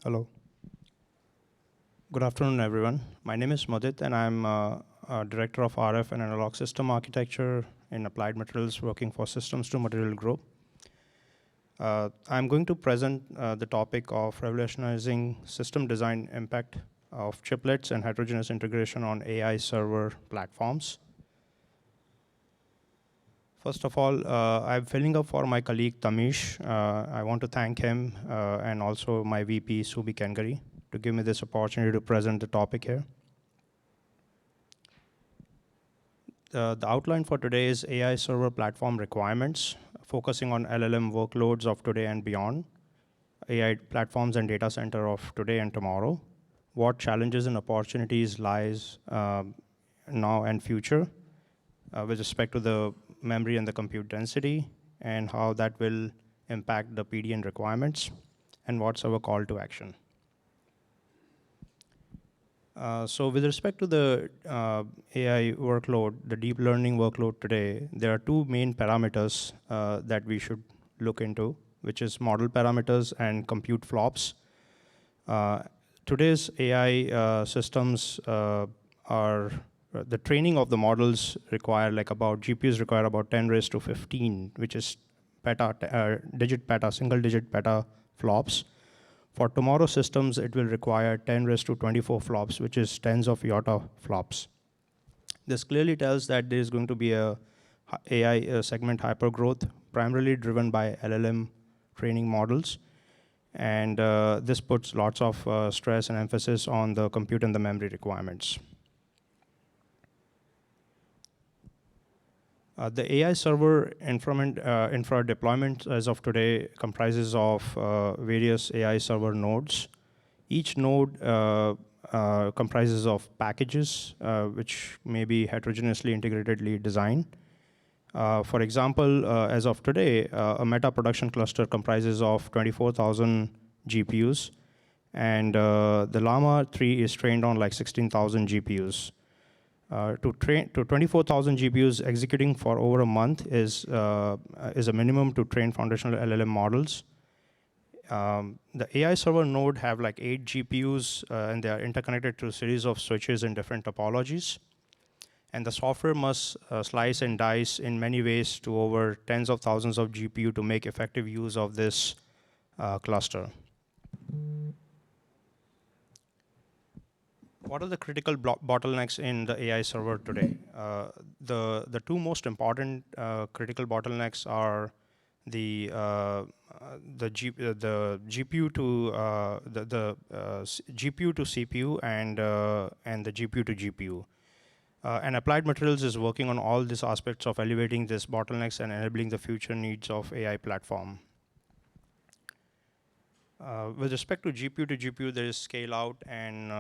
Hello. Good afternoon, everyone. My name is Mudit, and I'm Director of RF and Analog System Architecture in Applied Materials, working for Systems to Material Group. I'm going to present the topic of revolutionizing system design impact of chiplets and heterogeneous integration on AI server platforms. First of all, I'm filling up for my colleague Tamish. I want to thank him and also my VP, Subi Kengari, to give me this opportunity to present the topic here. The outline for today is AI server platform requirements, focusing on LLM workloads of today and beyond, AI platforms and data center of today and tomorrow, what challenges and opportunities lies now and future with respect to the memory and the compute density, and how that will impact the PDN requirements, and what's our call to action. So with respect to the AI workload, the deep learning workload today, there are two main parameters that we should look into, which is model parameters and compute flops. Today's AI systems are, the training of the models require like about, GPUs require about 10 raised to 15, which is single digit peta flops. For tomorrow's systems, it will require 10 raised to 24 flops, which is tens of iota flops. This clearly tells that there is going to be a AI segment hypergrowth, primarily driven by LLM training models. And this puts lots of stress and emphasis on the compute and the memory requirements. The AI server infra deployment as of today comprises of various AI server nodes. Each node comprises of packages which may be heterogeneously integratedly designed. For example, as of today, a Meta production cluster comprises of 24,000 GPUs, and the Llama 3 is trained on like 16,000 GPUs. To 24,000 GPUs executing for over a month is a minimum to train foundational LLM models. The AI server node have like 8 GPUs, and they are interconnected to a series of switches in different topologies. And the software must slice and dice in many ways to over tens of thousands of GPU to make effective use of this cluster. What are the critical bottlenecks in the AI server today? The two most important critical bottlenecks are the GPU to GPU to CPU and the GPU to GPU. And Applied Materials is working on all these aspects of elevating these bottlenecks and enabling the future needs of AI platform. With respect to GPU, there is scale out, and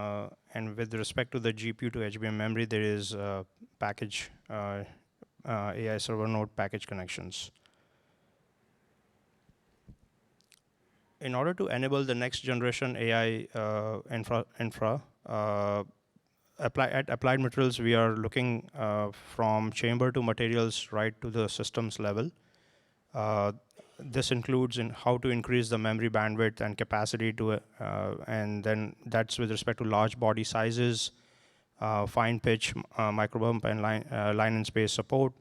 with respect to the GPU to HBM memory, there is package AI server node package connections. In order to enable the next generation AI infra, at Applied Materials, we are looking from chamber to materials right to the systems level. This includes in how to increase the memory bandwidth and capacity to, and then that's with respect to large body sizes, fine pitch, microbump and line and space support,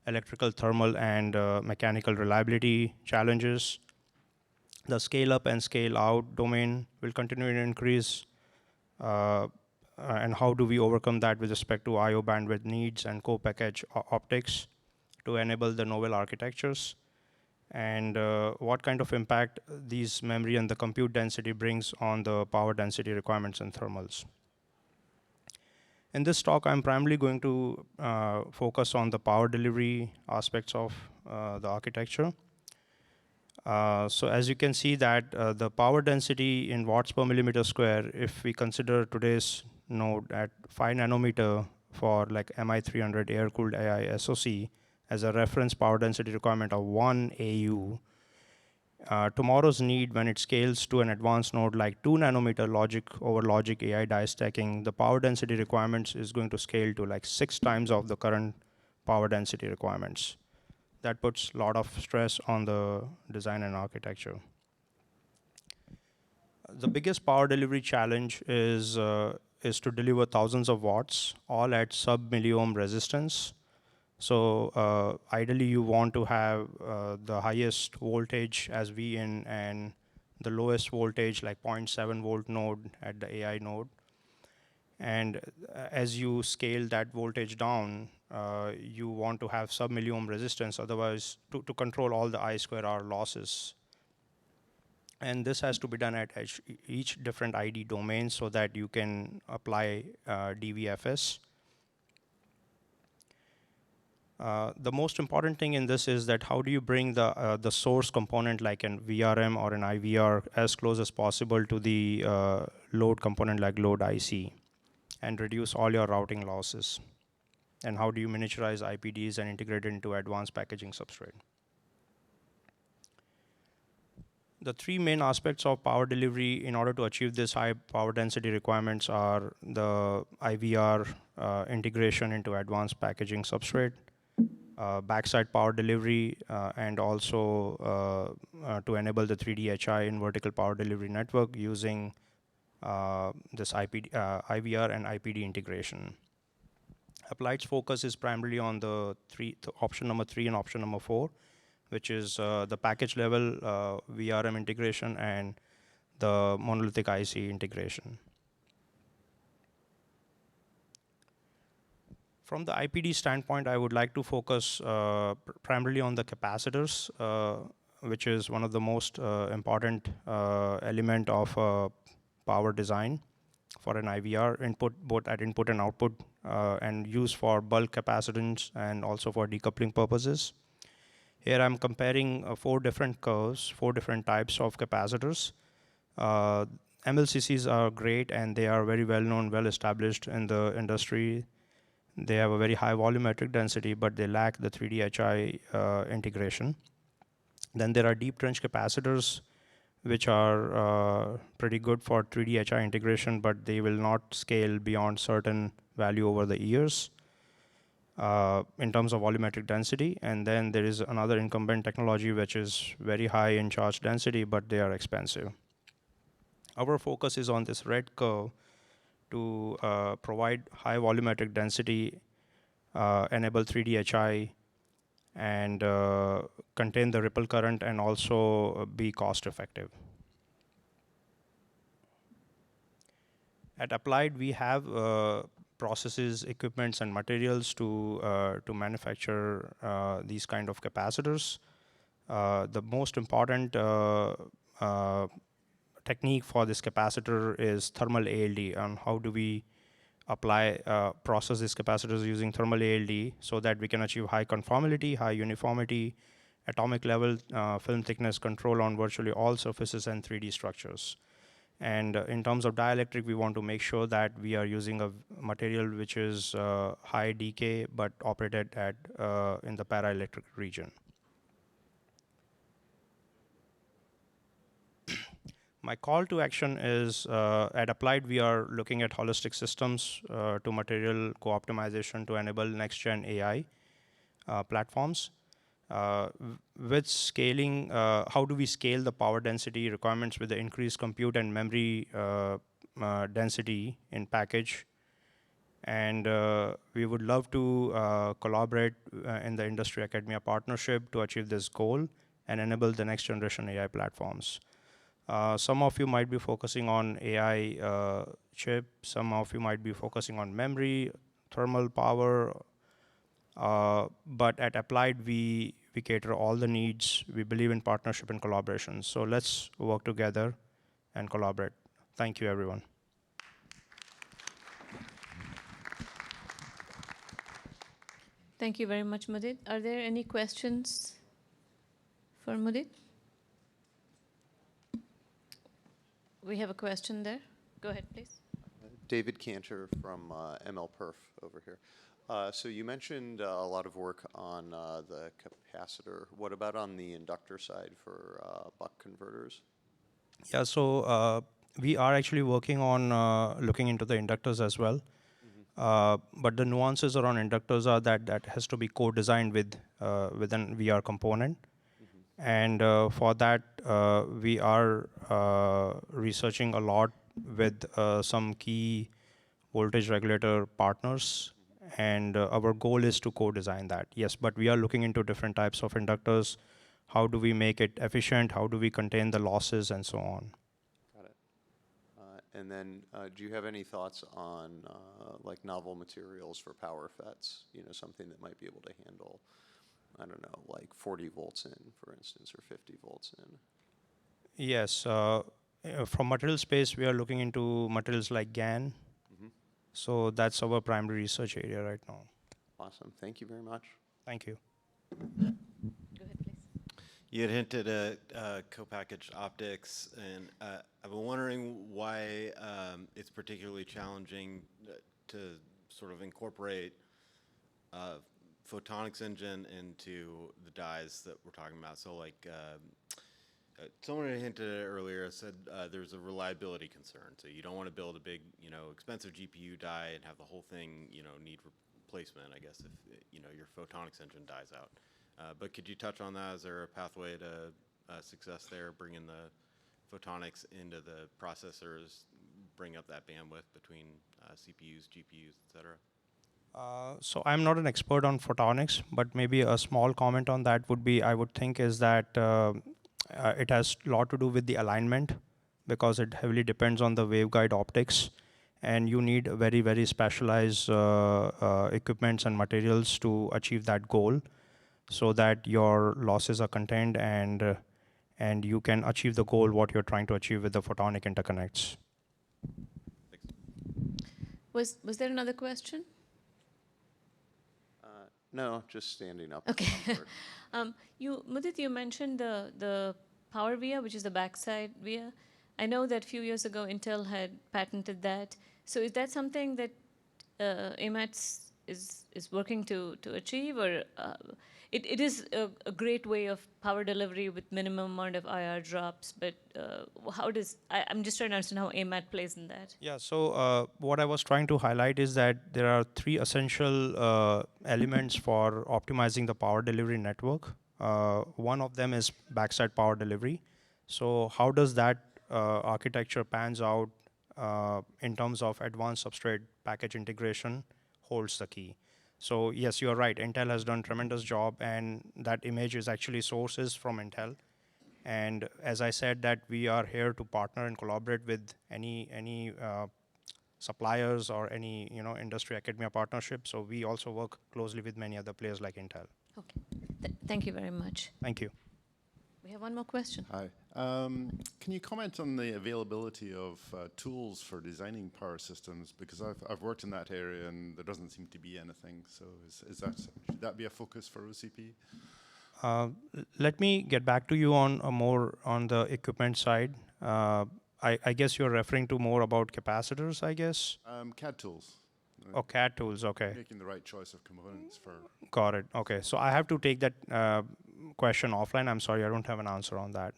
electrical, thermal, and mechanical reliability challenges. The scale up and scale out domain will continue to increase. And how do we overcome that with respect to I/O bandwidth needs and co-package optics to enable the novel architectures? And what kind of impact these memory and the compute density brings on the power density requirements and thermals. In this talk, I'm primarily going to focus on the power delivery aspects of the architecture. So as you can see that the power density in watts per millimeter square, if we consider today's node at 5 nanometer for like MI300 air-cooled AI SoC, as a reference power density requirement of 1 AU. Tomorrow's need, when it scales to an advanced node like 2 nanometer logic over logic AI die stacking, the power density requirements is going to scale to like 6 times of the current power density requirements. That puts a lot of stress on the design and architecture. The biggest power delivery challenge is to deliver thousands of watts, all at sub-milliohm resistance. So ideally, you want to have the highest voltage as Vin and the lowest voltage, like 0.7 volt node at the AI node. And as you scale that voltage down, you want to have sub-milliohm resistance, otherwise, to control all the I square R losses. And this has to be done at each different ID domain so that you can apply DVFS. The most important thing in this is that how do you bring the source component like an VRM or an IVR as close as possible to the load component like load IC and reduce all your routing losses? And how do you miniaturize IPDs and integrate it into advanced packaging substrate? The three main aspects of power delivery in order to achieve this high power density requirements are the IVR integration into advanced packaging substrate, backside power delivery, and also to enable the 3D HI in vertical power delivery network using this IVR and IPD integration. Applied's focus is primarily on the option number 3 and option number 4, which is the package level VRM integration and the monolithic IC integration. From the IPD standpoint, I would like to focus primarily on the capacitors, which is one of the most important element of power design for an IVR input, both at input and output, and used for bulk capacitance and also for decoupling purposes. Here I'm comparing 4 different curves, 4 different types of capacitors. MLCCs are great and they are very well known, well established in the industry. They have a very high volumetric density, but they lack the 3D HI integration. Then there are deep trench capacitors, which are pretty good for 3D HI integration, but they will not scale beyond certain value over the years in terms of volumetric density. And then there is another incumbent technology which is very high in charge density, but they are expensive. Our focus is on this red curve to provide high volumetric density, enable 3D HI, and contain the ripple current and also be cost effective. At Applied, we have processes, equipments, and materials to manufacture these kind of capacitors. The most important technique for this capacitor is thermal ALD, and how do we apply process these capacitors using thermal ALD so that we can achieve high conformality, high uniformity, atomic level film thickness control on virtually all surfaces and 3D structures. And in terms of dielectric, we want to make sure that we are using a material which is high decay but operated at in the paraelectric region. My call to action is at Applied, we are looking at holistic systems to material co-optimization to enable next-gen AI platforms. With scaling, how do we scale the power density requirements with the increased compute and memory density in package? And we would love to collaborate in the industry academia partnership to achieve this goal and enable the next generation AI platforms. Some of you might be focusing on AI chip, some of you might be focusing on memory, thermal power, but at Applied, we cater all the needs. We believe in partnership and collaboration. So let's work together and collaborate. Thank you, everyone. Thank you very much, Mudit. Are there any questions for Mudit? We have a question there. Go ahead, please. David Cantor from MLPerf over here. So you mentioned a lot of work on the capacitor. What about on the inductor side for buck converters? Yeah, so we are actually working on looking into the inductors as well. But the nuances around inductors are that has to be co-designed with an VR component. And for that, we are researching a lot with some key voltage regulator partners, and our goal is to co-design that. Yes, but we are looking into different types of inductors. How do we make it efficient? How do we contain the losses and so on? Got it. And then, do you have any thoughts on like novel materials for power FETs? You know, something that might be able to handle, I don't know, like 40 volts in, for instance, or 50 volts in. Yes, from material space, we are looking into materials like GaN. Mm-hmm. So that's our primary research area right now. Awesome. Thank you very much. Thank you. Go ahead, please. You had hinted at co-packaged optics, and I've been wondering why it's particularly challenging to sort of incorporate photonics engine into the dyes that we're talking about. So like, someone had hinted at it earlier, said there's a reliability concern. So you don't want to build a big, expensive GPU die and have the whole thing, need replacement, I guess, if, your photonics engine dies out. But could you touch on that? Is there a pathway to success there, bringing the photonics into the processors, bring up that bandwidth between CPUs, GPUs, et cetera? So I'm not an expert on photonics, but maybe a small comment on that would be, I would think, is that it has a lot to do with the alignment, because it heavily depends on the waveguide optics, and you need very, very specialized equipments and materials to achieve that goal, so that your losses are contained and you can achieve the goal what you're trying to achieve with the photonic interconnects. Was there another question? No, just standing up. Okay. Mudit, you mentioned the power via, which is the backside via. I know that a few years ago Intel had patented that. So is that something that AMAT is working to achieve, or it is a great way of power delivery with minimum amount of IR drops, but I'm just trying to understand how AMAT plays in that. Yeah, so what I was trying to highlight is that there are three essential elements for optimizing the power delivery network. One of them is backside power delivery. So how does that architecture pans out in terms of advanced substrate package integration holds the key. So yes, you are right. Intel has done tremendous job, and that image is actually sources from Intel. And as I said, that we are here to partner and collaborate with any suppliers or any industry academia partnership. So we also work closely with many other players like Intel. Okay. Thank you very much. Thank you. We have one more question. Hi. Can you comment on the availability of tools for designing power systems? Because I've worked in that area and there doesn't seem to be anything. So should that be a focus for OCP? Let me get back to you on more on the equipment side. I guess you're referring to more about capacitors, I guess? CAD tools. Oh, CAD tools, okay. Making the right choice of components for... Got it, okay. So I have to take that question offline. I'm sorry, I don't have an answer on that.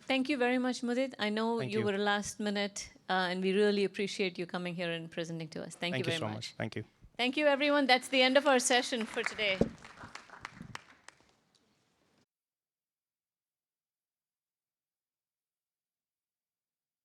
Thank you very much, Mudit. I know Thank you you. were last minute, and we really appreciate you coming here and presenting to us. Thank you very so much. much. Thank you. Thank you, everyone. That's the end of our session for today.